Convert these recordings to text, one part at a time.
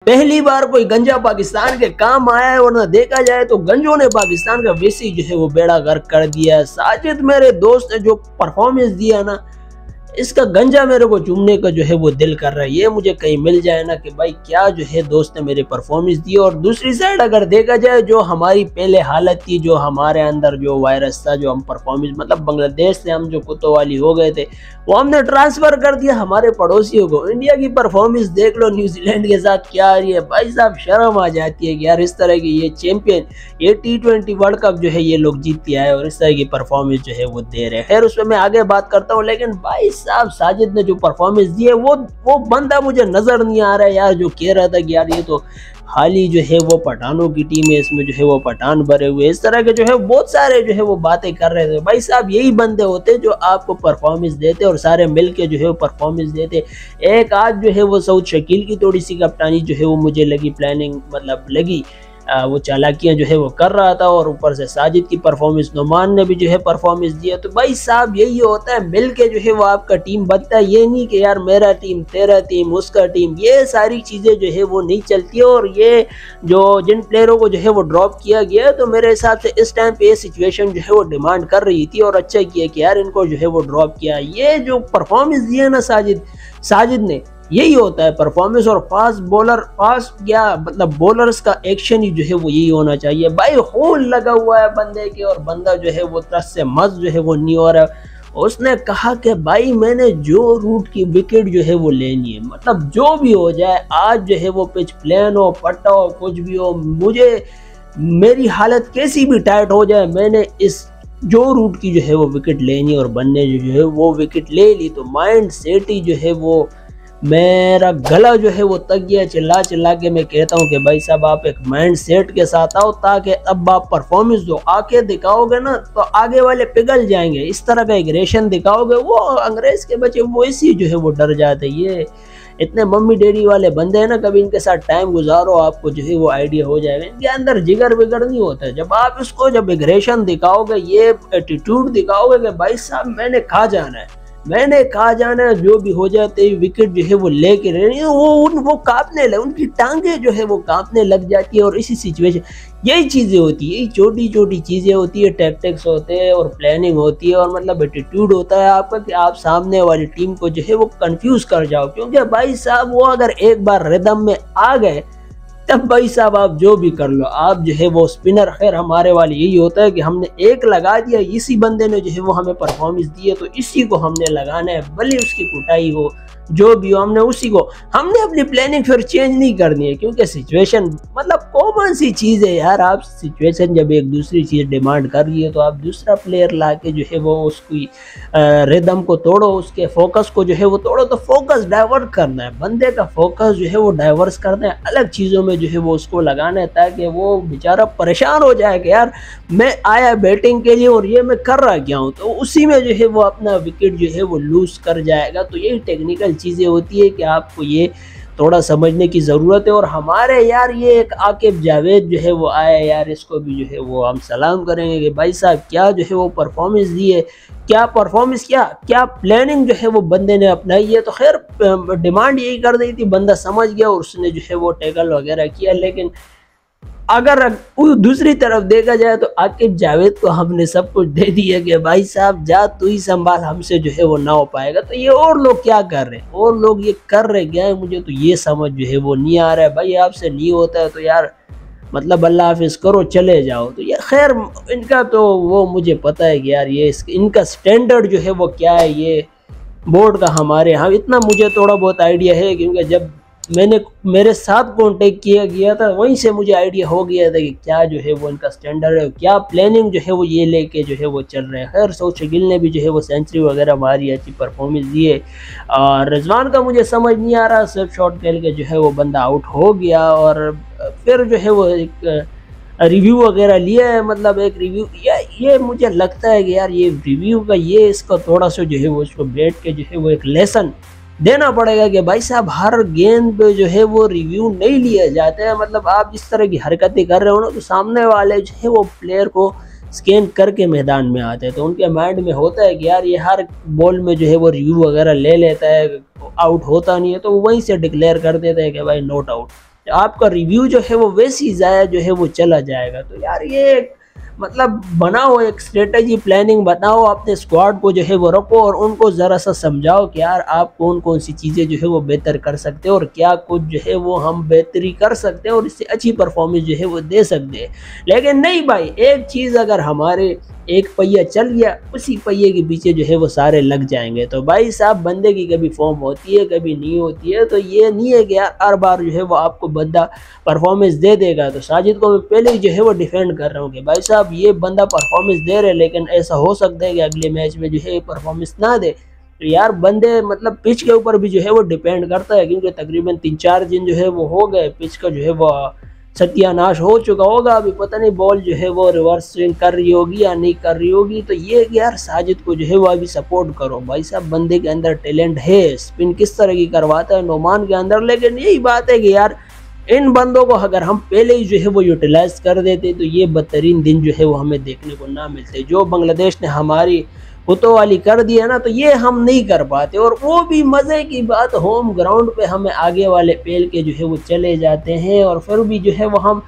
पहली बार कोई गंजा पाकिस्तान के काम आया है, वरना देखा जाए तो गंजों ने पाकिस्तान का वैसे ही जो है वो बेड़ा गर्क कर दिया है। साजिद मेरे दोस्त ने जो परफॉर्मेंस दिया ना, इसका गंजा मेरे को चूमने का जो है वो दिल कर रहा है। ये मुझे कहीं मिल जाए ना कि भाई क्या जो है दोस्त ने मेरी परफॉर्मेंस दी। और दूसरी साइड अगर देखा जाए जो हमारी पहले हालत थी, जो हमारे अंदर जो वायरस था, जो हम परफॉर्मेंस मतलब बांग्लादेश से हम जो कुतवाली हो गए थे, वो हमने ट्रांसफर कर दिया हमारे पड़ोसियों को। इंडिया की परफॉर्मेंस देख लो न्यूजीलैंड के साथ क्या आ रही है भाई साहब, शर्म आ जाती है कि यार इस तरह की ये चैंपियन, ये T20 वर्ल्ड कप जो है ये लोग जीत के आए और इस तरह की परफॉर्मेंस जो है वो दे रहे हैं। खैर उस पर मैं आगे बात करता हूँ, लेकिन भाई साहब साजिद ने जो परफॉर्मेंस दी है वो बंदा मुझे नजर नहीं आ रहा है यार, जो कह रहा था कि यार ये तो हाली जो है वो पठानों की टीम है, इसमें जो है वो पठान भरे हुए, इस तरह के जो है बहुत सारे जो है वो बातें कर रहे थे। भाई साहब यही बंदे होते जो आपको परफॉर्मेंस देते और सारे मिलके जो है वो परफॉर्मेंस देते। एक आज जो है वो सऊद शकील की थोड़ी सी कप्तानी जो है वो मुझे लगी, प्लानिंग मतलब लगी, वो चालाकियां जो है वो कर रहा था, और ऊपर से साजिद की परफॉर्मेंस, नुमान ने भी जो है परफॉर्मेंस दिया। तो भाई साहब यही होता है, मिल के जो है वो आपका टीम बनता है। ये नहीं कि यार मेरा टीम, तेरा टीम, उसका टीम, ये सारी चीज़ें जो है वो नहीं चलती। और ये जो जिन प्लेयरों को जो है वो ड्रॉप किया गया, तो मेरे हिसाब से इस टाइम पे ये सिचुएशन जो है वो डिमांड कर रही थी, और अच्छा किया कि यार इनको जो है वो ड्रॉप किया। ये जो परफॉर्मेंस दिया ना साजिद ने, यही होता है परफॉर्मेंस। और फास्ट बॉलर, फास्ट क्या मतलब बॉलर्स का एक्शन ही जो है वो यही होना चाहिए। भाई खून लगा हुआ है बंदे के, और बंदा जो है वो तस से मस जो है वो नहीं हो रहा है। उसने कहा कि भाई मैंने जो रूट की विकेट जो है वो लेनी है, मतलब जो भी हो जाए, आज जो है वो पिच प्लेन हो, पट्टा हो, कुछ भी हो, मुझे मेरी हालत कैसी भी टाइट हो जाए, मैंने इस जो रूट की जो है वो विकेट लेनी और बनने जो है वो विकेट ले ली। तो माइंड सेट ही जो है वो, मेरा गला जो है वो तक गया। चिल्ला चिल्ला के मैं कहता हूँ कि भाई साहब आप एक माइंड सेट के साथ आओ, ताकि अब आप परफॉर्मेंस जो आके दिखाओगे ना तो आगे वाले पिघल जाएंगे। इस तरह का एग्रेशन दिखाओगे, वो अंग्रेज के बच्चे वो इसी जो है वो डर जाते। ये इतने मम्मी डैडी वाले बंदे हैं ना, कभी इनके साथ टाइम गुजारो, आपको जो है वो आइडिया हो जाएगा। इनके अंदर जिगर बिगर नहीं होता है। जब आप इसको जब एग्रेशन दिखाओगे, ये एटीट्यूड दिखाओगे कि भाई साहब मैंने कहा जाना है, मैंने कहा जाना है, जो भी हो जाते ही विकेट जो है वो लेके रहनी, वो कांपने लगे, उनकी टांगे जो है वो कांपने लग जाती है। और इसी सिचुएशन यही चीज़ें होती है, यही छोटी छोटी चीज़ें होती है, टैक्टिक्स होते हैं और प्लानिंग होती है, और मतलब एटीट्यूड होता है आपका कि आप सामने वाली टीम को जो है वो कंफ्यूज कर जाओ। क्योंकि भाई साहब वो अगर एक बार रिदम में आ गए, तब भाई साहब आप जो भी कर लो, आप जो है वो स्पिनर। खैर हमारे वाले यही होता है कि हमने एक लगा दिया, इसी बंदे ने जो है वो हमें परफॉर्मेंस दी है, तो इसी को हमने लगाना है, भले उसकी कुटाई हो, जो भी हो, हमने उसी को, हमने अपनी प्लानिंग फिर चेंज नहीं करनी है। क्योंकि सिचुएशन मतलब कॉमन सी चीज़ है यार, आप सिचुएशन जब एक दूसरी चीज़ डिमांड कर रही है, तो आप दूसरा प्लेयर ला के जो है वो उसकी रिदम को तोड़ो, उसके फोकस को जो है वो तोड़ो। तो फोकस डाइवर्ट करना है, बंदे का फोकस जो है वो डाइवर्स करना है, अलग चीज़ों में जो है वो उसको लगाना है, ताकि वो बेचारा परेशान हो जाए कि यार मैं आया बैटिंग के लिए और ये मैं कर रहा क्या हूँ। तो उसी में जो है वो अपना विकेट जो है वो लूज कर जाएगा। तो यही टेक्निकल चीज़ें होती है कि आपको ये थोड़ा समझने की ज़रूरत है। और हमारे यार ये एक आकिब जावेद जो है वो आया यार, इसको भी जो है वो हम सलाम करेंगे कि भाई साहब क्या जो है वो परफॉर्मेंस दी है, क्या परफॉर्मेंस, क्या प्लानिंग जो है वो बंदे ने अपनाई है। तो खैर डिमांड यही कर दी थी, बंदा समझ गया और उसने जो है वो टैकल वगैरह किया। लेकिन अगर दूसरी तरफ देखा जाए तो आकिब जावेद को हमने सब कुछ दे दिया कि भाई साहब जा तू ही संभाल, हमसे जो है वो ना हो पाएगा। तो ये और लोग क्या कर रहे हैं, और लोग ये कर रहे क्या है, मुझे तो ये समझ जो है वो नहीं आ रहा है। भाई आपसे नहीं होता है तो यार मतलब अल्लाह हाफिज़ करो, चले जाओ। तो ये खैर इनका तो वो मुझे पता है कि यार ये इनका स्टैंडर्ड जो है वो क्या है, ये बोर्ड का हमारे यहाँ इतना मुझे थोड़ा बहुत आइडिया है। क्योंकि जब मेरे साथ कॉन्टेक्ट किया गया था, वहीं से मुझे आइडिया हो गया था कि क्या जो है वो इनका स्टैंडर्ड है, क्या प्लानिंग जो है वो ये लेके जो है वो चल रहे हैं। खैर सऊद शकील ने भी जो है वो सेंचुरी वगैरह मारी, अच्छी परफॉर्मेंस दी है। और रिजवान का मुझे समझ नहीं आ रहा, सिर्फ शॉट खेल के जो है वो बंदा आउट हो गया। और फिर जो है वो एक रिव्यू वगैरह लिया है, मतलब एक रिव्यू ये मुझे लगता है कि यार ये रिव्यू का ये इसका थोड़ा सा जो है वो इसको बैठ के जो है वो एक लेसन देना पड़ेगा कि भाई साहब हर गेंद पे जो है वो रिव्यू नहीं लिया जाता है। मतलब आप जिस तरह की हरकतें कर रहे हो ना, तो सामने वाले जो है वो प्लेयर को स्कैन करके मैदान में आते हैं, तो उनके माइंड में होता है कि यार ये हर बॉल में जो है वो रिव्यू वगैरह ले लेता है, आउट होता नहीं है, तो वहीं से डिक्लेयर कर देते हैं कि भाई नॉट आउट। आपका रिव्यू जो है वो वैसी ज़ाया जो है वो चला जाएगा। तो यार ये मतलब बनाओ, एक स्ट्रेटजी प्लानिंग बताओ, अपने स्क्वाड को जो है वो रखो और उनको ज़रा सा समझाओ कि यार आप कौन कौन सी चीज़ें जो है वो बेहतर कर सकते हो और क्या कुछ जो है वो हम बेहतरी कर सकते हैं और इससे अच्छी परफॉर्मेंस जो है वो दे सकते हैं। लेकिन नहीं भाई, एक चीज़ अगर हमारे एक पहिया चल गया, उसी पहिए के पीछे जो है वो सारे लग जाएंगे। तो भाई साहब, बंदे की कभी फॉर्म होती है कभी नहीं होती है, तो ये नहीं है कि यार हर बार जो है वो आपको बंदा परफॉर्मेंस दे देगा। तो साजिद को मैं पहले ही जो है वो डिफेंड कर रहा हूँ कि भाई साहब ये बंदा परफॉर्मेंस दे रहे, लेकिन ऐसा हो सकता है कि अगले मैच में जो है परफॉर्मेंस ना दे। तो यार बंदे मतलब पिच के ऊपर भी जो है वो डिपेंड करता है, क्योंकि तकरीबन 3-4 दिन जो है वो हो गए, पिच का जो है वो सत्यानाश हो चुका होगा। अभी पता नहीं बॉल जो है वो रिवर्स स्विंग कर रही होगी या नहीं कर रही होगी। तो ये यार साजिद को जो है वो अभी सपोर्ट करो भाई साहब, बंदे के अंदर टैलेंट है, स्पिन किस तरह की करवाता है नोमान के अंदर। लेकिन यही बात है कि यार इन बंदों को अगर हम पहले ही जो है वो यूटिलाइज कर देते तो ये बदतरीन दिन जो है वो हमें देखने को ना मिलते। जो बांग्लादेश ने हमारी कुतो वाली कर दिया ना, तो ये हम नहीं कर पाते। और वो भी मज़े की बात, होम ग्राउंड पे हमें आगे वाले पेल के जो है वो चले जाते हैं और फिर भी जो है वो हम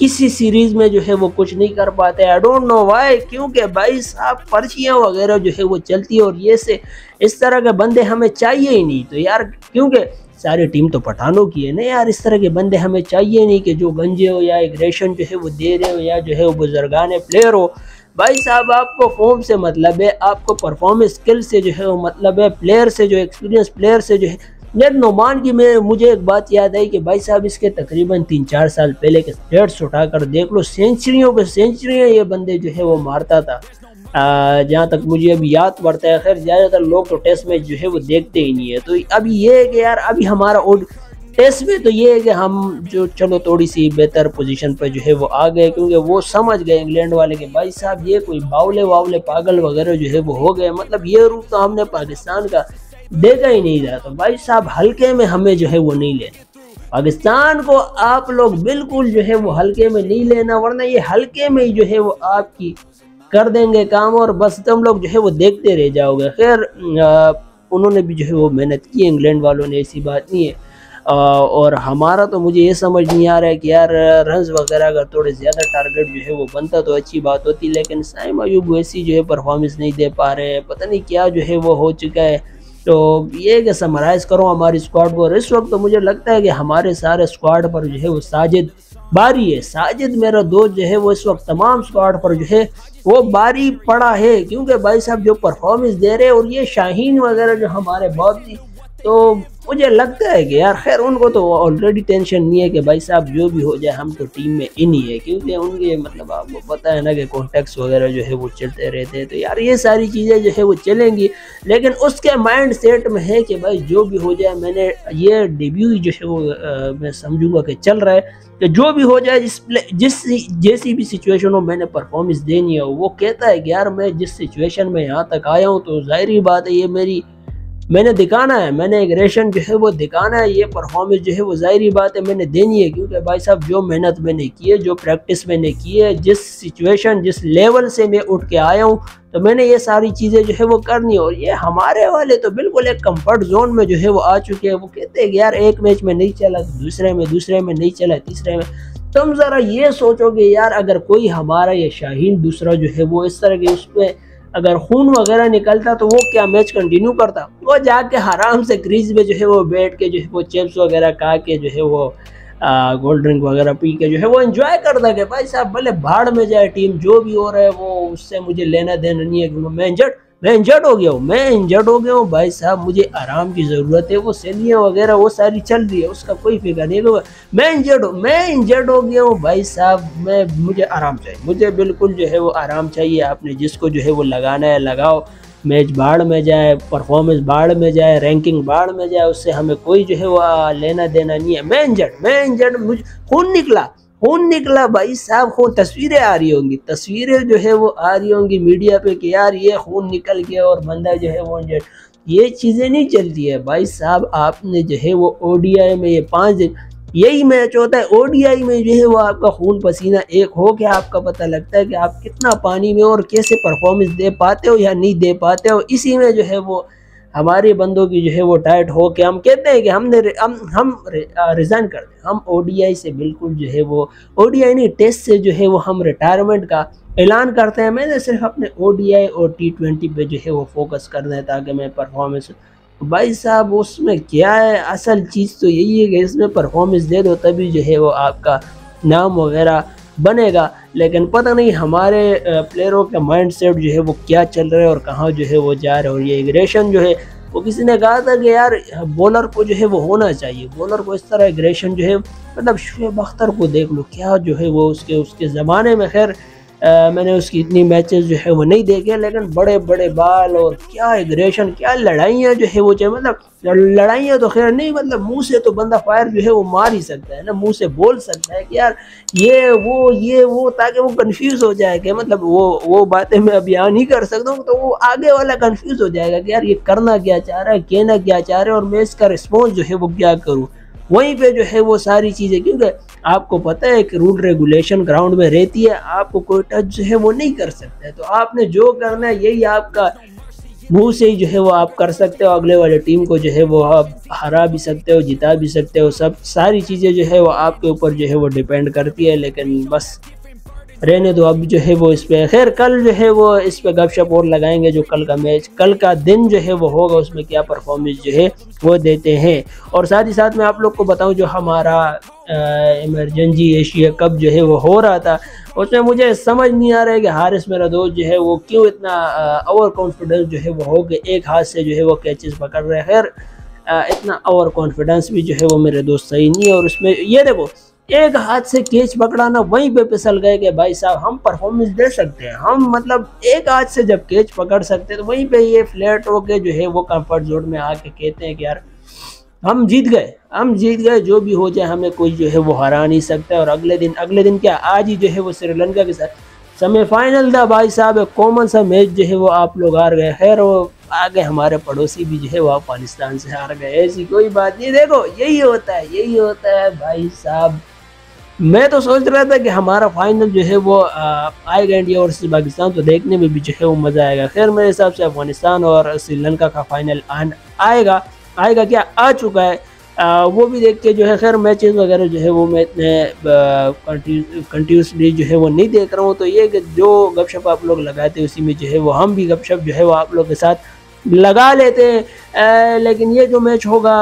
किसी सीरीज में जो है वो कुछ नहीं कर पाते। आई डोंट नो व्हाई, क्योंकि भाई साहब पर्चियाँ वगैरह जो है वो चलती है और ये से इस तरह के बंदे हमें चाहिए ही नहीं। तो यार क्योंकि सारी टीम तो पठानों की है ना यार, इस तरह के बंदे हमें चाहिए नहीं कि जो गंजे हो या एग्रेशन जो है वो दे रहे हो या जो है वो बुजुर्गाने प्लेयर हो। भाई साहब आपको फॉर्म से मतलब है, आपको परफॉर्मेंस स्किल से जो है वो मतलब है, प्लेयर से जो एक्सपीरियंस प्लेयर से जो है। यार नोमान की में मुझे एक बात याद आई कि भाई साहब इसके तकरीबन 3-4 साल पहले के स्टेट्स उठाकर देख लो, सेंचुरियों पे सेंचुरियाँ ये बंदे जो है वो मारता था। जहाँ तक मुझे अभी याद पड़ता है। खैर ज़्यादातर लोग तो टेस्ट मैच जो है वो देखते ही नहीं है। तो अभी ये है कि यार अभी हमारा टेस्ट में तो ये है कि हम जो चलो थोड़ी सी बेहतर पोजीशन पर जो है वो आ गए, क्योंकि वो समझ गए इंग्लैंड वाले के भाई साहब ये कोई बावले वावले पागल वगैरह जो है वो हो गए। मतलब ये रूप तो हमने पाकिस्तान का देखा ही नहीं था। तो भाई साहब हल्के में हमें जो है वो नहीं लेना, पाकिस्तान को आप लोग बिल्कुल जो है वो हल्के में नहीं लेना, वरना ये हल्के में ही जो है वो आपकी कर देंगे काम और बस तुम लोग जो है वो देखते रह जाओगे। खैर उन्होंने भी जो है वो मेहनत की, इंग्लैंड वालों ने, ऐसी बात नहीं है। और हमारा तो मुझे ये समझ नहीं आ रहा है कि यार रन्स वगैरह अगर थोड़े ज़्यादा टारगेट जो है वो बनता तो अच्छी बात होती, लेकिन साइम अयूब वैसी जो है परफॉर्मेंस नहीं दे पा रहे हैं, पता नहीं क्या जो है वो हो चुका है। तो ये कि समराइज करो हमारी स्क्वाड को। और इस वक्त तो मुझे लगता है कि हमारे सारे स्क्वाड पर जो है वो साजिद बारी है। साजिद मेरा दोस्त जो है वो इस वक्त तमाम स्क्वाड पर जो है वो बारी पड़ा है, क्योंकि भाई साहब जो परफॉर्मेंस दे रहे हैं। और ये शाहीन वगैरह जो हमारे बहुत ही, तो मुझे लगता है कि यार खैर उनको तो ऑलरेडी टेंशन नहीं है कि भाई साहब जो भी हो जाए हम तो टीम में इन ही है, क्योंकि उनके मतलब आपको पता है ना कि कॉन्टेक्ट्स वगैरह जो है वो चलते रहते हैं। तो यार ये सारी चीज़ें जो है वो चलेंगी, लेकिन उसके माइंड सेट में है कि भाई जो भी हो जाए, मैंने ये डेब्यू जो है वो मैं समझूंगा कि चल रहा है कि जो भी हो जाए, जिस जैसी भी सिचुएशन हो मैंने परफॉर्मेंस देनी है। वो कहता है कि यार मैं जिस सिचुएशन में यहाँ तक आया हूँ तो जाहिर बात है ये मैंने दिखाना है, मैंने एग्रेशन जो है वो दिखाना है, ये परफॉर्मेंस जो है वो जाहिर बात है मैंने देनी है। क्योंकि भाई साहब जो मेहनत मैंने की है, जो प्रैक्टिस मैंने की है, जिस सिचुएशन जिस लेवल से मैं उठ के आया हूँ, तो मैंने ये सारी चीज़ें जो है वो करनी है। और ये हमारे वाले तो बिल्कुल एक कंफर्ट जोन में जो है वो आ चुके हैं। वो कहते हैं कि यार एक मैच में नहीं चला, दूसरे में नहीं चला, तीसरे में। तुम ज़रा ये सोचोगे यार अगर कोई हमारा ये शाहीन दूसरा जो है वो इस तरह के उस पर अगर खून वगैरह निकलता तो वो क्या मैच कंटिन्यू करता? वो जाके आराम से क्रीज में जो है वो बैठ के जो है वो चिप्स वगैरह खा के जो है वो कोल्ड ड्रिंक वगैरह पी के जो है वो एंजॉय करता है। भाई साहब भले भाड़ में जाए टीम, जो भी हो रहा है वो उससे मुझे लेना देना नहीं है। मैं इंजर्ड हो गया हूँ भाई साहब, मुझे आराम की ज़रूरत है। वो सैलियाँ वगैरह वो सारी चल रही है, उसका कोई फिक्र नहीं होगा। मैं इंजर्ड हो गया हूँ भाई साहब, मुझे आराम चाहिए, मुझे बिल्कुल जो है वो आराम चाहिए। आपने जिसको जो है वो लगाना है लगाओ, मैच बाढ़ में जाए, परफॉर्मेंस बाढ़ में जाए, रैंकिंग बाढ़ में जाए, उससे हमें कोई जो है वो लेना देना नहीं है। मैं इंजर्ड मुझे खून निकला भाई साहब, खून, तस्वीरें आ रही होंगी, तस्वीरें जो है वो आ रही होंगी मीडिया पे कि यार ये खून निकल गया और बंदा जो है वो इंजर्ड। ये चीज़ें नहीं चलती है भाई साहब। आपने जो है वो ओडीआई में ये 5 दिन यही मैच होता है, ओडीआई में जो है वो आपका खून पसीना एक हो के आपका पता लगता है कि आप कितना पानी में और कैसे परफॉर्मेंस दे पाते हो या नहीं दे पाते हो। इसी में जो है वो हमारे बंदों की जो है वो टाइट हो के हम कहते हैं कि हम रिज़ाइन कर दें। हम ओडीआई से बिल्कुल जो है वो ओडीआई नहीं टेस्ट से जो है वो हम रिटायरमेंट का ऐलान करते हैं। मैंने सिर्फ अपने ओडीआई और टी20 पे जो है वो फोकस कर दें ताकि मैं परफॉर्मेंस भाई साहब उसमें क्या है, असल चीज़ तो यही है कि इसमें परफॉर्मेंस दे दो तभी जो है वो आपका नाम वगैरह बनेगा। लेकिन पता नहीं हमारे प्लेयरों का माइंडसेट जो है वो क्या चल रहा है और कहाँ जो है वो जा रहे हैं। और ये एग्रेशन जो है वो किसी ने कहा था कि यार बॉलर को जो है वो होना चाहिए, बॉलर को इस तरह एग्रेशन जो है, मतलब शुएब अख्तर को देख लो क्या जो है वो उसके ज़माने में, खैर मैंने उसकी इतनी मैचेस जो है वो नहीं देखे, लेकिन बड़े बड़े बाल और क्या एग्रेशन, क्या लड़ाइयाँ जो है वो चाहे, मतलब लड़ाइयाँ तो खैर नहीं, मतलब मुंह से तो बंदा फायर जो है वो मार ही सकता है ना, मुंह से बोल सकता है कि यार ये वो ताकि वो कंफ्यूज हो जाए कि मतलब वो बातें मैं अब यहाँ नहीं कर सकता हूँ, तो वो आगे वाला कंफ्यूज हो जाएगा कि यार ये करना क्या चाह रहा है, कहना क्या चाह रहा है और मैं इसका रिस्पॉन्स जो है वो क्या करूँ। वहीं पे जो है वो सारी चीज़ें, क्योंकि आपको पता है कि रूल रेगुलेशन ग्राउंड में रहती है, आपको कोई टच जो है वो नहीं कर सकता है, तो आपने जो करना है यही आपका मुंह से ही जो है वो आप कर सकते हो। अगले वाले टीम को जो है वो आप हरा भी सकते हो, जिता भी सकते हो, सब सारी चीज़ें जो है वो आपके ऊपर जो है वो डिपेंड करती है। लेकिन बस रहने दो, अब जो है वो इस पे खैर कल जो है वो इस पे गपशप और लगाएंगे, जो कल का मैच, कल का दिन जो है वो होगा, उसमें क्या परफॉर्मेंस जो है वो देते हैं। और साथ ही साथ मैं आप लोग को बताऊं जो हमारा इमरजेंसी एशिया कप जो है वो हो रहा था, उसमें मुझे समझ नहीं आ रहा है कि हारिस मेरा दोस्त जो है वो क्यों इतना ओवर कॉन्फिडेंस जो है वो हो गए, एक हाथ से जो है वो कैचेस पकड़ रहे हैं। खैर इतना ओवर कॉन्फिडेंस भी जो है वो मेरे दोस्त सही नहीं है। और उसमें ये देखो एक हाथ से कैच पकड़ाना, वहीं पे फिसल गए कि भाई साहब हम परफॉर्मेंस दे सकते हैं, हम मतलब एक हाथ से जब कैच पकड़ सकते हैं तो वहीं पे ये फ्लैट होके जो है वो कंफर्ट जोन में आके कहते हैं कि यार हम जीत गए, जो भी हो जाए हमें कोई जो है वो हरा नहीं सकता। और अगले दिन क्या, आज ही जो है वो श्रीलंका के साथ सेमीफाइनल था भाई साहब, एक कॉमन सा मैच जो है वो आप लोग हार गए। खैर वो आगे हमारे पड़ोसी भी जो है वो अफगानिस्तान से हार गए, ऐसी कोई बात नहीं। देखो यही होता है भाई साहब। मैं तो सोच रहा था कि हमारा फाइनल जो है वो आएगा इंडिया और पाकिस्तान, तो देखने में भी जो है वो मज़ा आएगा। खैर मेरे हिसाब से अफगानिस्तान और श्रीलंका का फाइनल आएगा क्या, आ चुका है। वो भी देख के जो है, खैर मैचेस वगैरह जो है वो मैं इतने कंटिन्यूसली जो है वो नहीं देख रहा हूँ, तो ये कि जो गपशप आप लोग लगाते हैं उसी में जो है वो हम भी गपशप जो है वो आप लोग के साथ लगा लेते हैं। लेकिन ये जो मैच होगा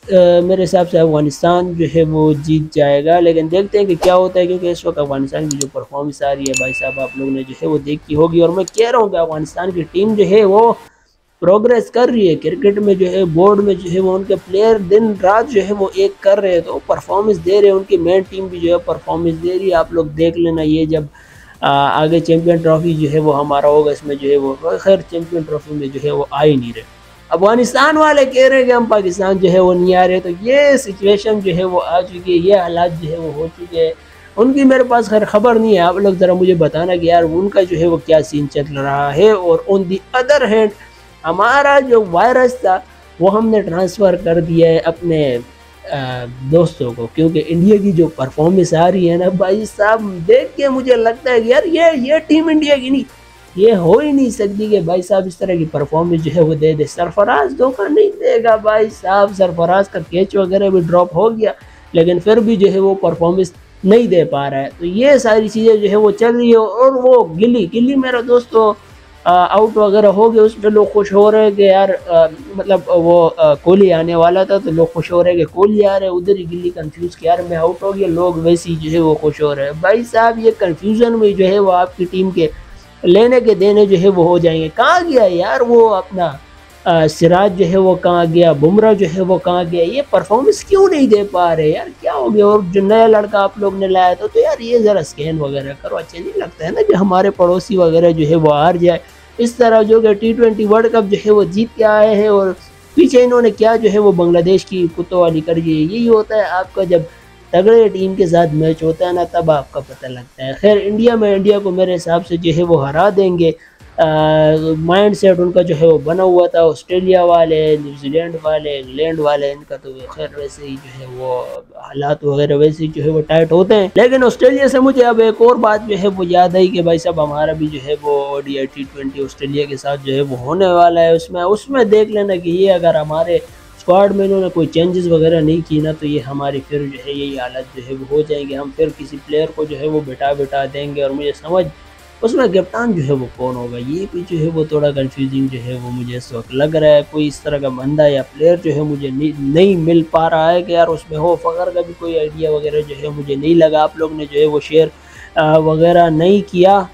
मेरे हिसाब से अफगानिस्तान जो है वो जीत जाएगा, लेकिन देखते हैं कि क्या होता है, क्योंकि इस वक्त अफगानिस्तान की जो परफॉर्मेंस आ रही है भाई साहब आप लोग ने जो है वो देखी होगी। और मैं कह रहा हूँ कि अफगानिस्तान की टीम जो है वो प्रोग्रेस कर रही है क्रिकेट में, जो है बोर्ड में जो है वो उनके प्लेयर दिन रात जो है वो एक कर रहे हैं, तो परफॉर्मेंस दे रहे हैं, उनकी मेन टीम भी जो है परफॉर्मेंस दे रही है। आप लोग देख लेना, ये जब आगे चैम्पियन ट्रॉफी जो है वो हमारा होगा, इसमें जो है वो खैर चैम्पियन ट्रॉफी में जो है वो आ ही नहीं रहे। अफगानिस्तान वाले कह रहे हैं कि हम पाकिस्तान जो है वो नहीं आ रहे, तो ये सिचुएशन जो है वो आ चुकी है, ये हालात जो है वो हो चुके हैं। उनकी मेरे पास खैर खबर नहीं है, आप लोग ज़रा मुझे बताना कि यार उनका जो है वो क्या सीन चल रहा है। और ऑन दी अदर हैंड हमारा जो वायरस था वो हमने ट्रांसफ़र कर दिया है अपने दोस्तों को, क्योंकि इंडिया की जो परफॉर्मेंस आ रही है ना भाई साहब, देख के मुझे लगता है कि यार ये टीम इंडिया की नहीं, ये हो ही नहीं सकती कि भाई साहब इस तरह की परफॉर्मेंस जो है वो दे दे। सरफराज धोखा नहीं देगा भाई साहब, सरफराज का कैच वगैरह भी ड्रॉप हो गया, लेकिन फिर भी जो है वो परफॉर्मेंस नहीं दे पा रहा है। तो ये सारी चीज़ें जो है वो चल रही है। और वो गिल्ली मेरा दोस्तों आउट वगैरह हो गए, उस पर लोग खुश हो रहे हैं कि यार मतलब वो कोहली आने वाला था तो लोग खुश हो रहे हैं कि कोहली आ रहे हैं, उधर ही गिल्ली कंफ्यूज कि यार मैं आउट हो गया, लोग वैसे ही जो है वो खुश हो रहे हैं। भाई साहब ये कंफ्यूजन में जो है वो आपकी टीम के लेने के देने जो है वो हो जाएंगे। कहाँ गया यार वो अपना सिराज जो है वो कहाँ गया, बुमराह जो है वो कहाँ गया, ये परफॉर्मेंस क्यों नहीं दे पा रहे यार, क्या हो गया। और जो नया लड़का आप लोग ने लाया तो यार ये ज़रा स्कैन वगैरह करो, अच्छा नहीं लगता है ना कि हमारे पड़ोसी वगैरह जो है वो हार जाए। इस तरह जो कि T20 वर्ल्ड कप जो है वो जीत के आए हैं और पीछे इन्होंने क्या जो है वो बांग्लादेश की कुत्तों वाली कर दी। यही होता है आपका जब तगड़े टीम के साथ मैच होता है ना, तब आपका पता लगता है। खैर इंडिया को मेरे हिसाब से जो है वो हरा देंगे माइंड सेट उनका जो है वो बना हुआ था। ऑस्ट्रेलिया वाले, न्यूजीलैंड वाले, इंग्लैंड वाले, इनका तो खैर वैसे ही जो है वो हालात वगैरह वैसे ही जो है वो टाइट होते हैं। लेकिन ऑस्ट्रेलिया से मुझे अब एक और बात जो है वो याद आई कि भाई साहब हमारा भी जो है वो ODI T20 ऑस्ट्रेलिया के साथ जो है वो होने वाला है। उसमें देख लेना कि ये अगर हमारे स्क्वाड में इन्होंने कोई चेंजेस वगैरह नहीं की ना, तो ये हमारी फिर जो है यही हालत जो है वो हो जाएंगे। हम फिर किसी प्लेयर को जो है वो बिठा देंगे, और मुझे समझ उसमें कप्तान जो है वो कौन होगा, ये भी जो है वो थोड़ा कंफ्यूजिंग जो है वो मुझे इस वक्त लग रहा है। कोई इस तरह का बंदा या प्लेयर जो है मुझे नहीं मिल पा रहा है कि यार उसमें हो। फ़खर का भी कोई आइडिया वगैरह जो है मुझे नहीं लगा, आप लोग ने जो है वो शेयर वगैरह नहीं किया।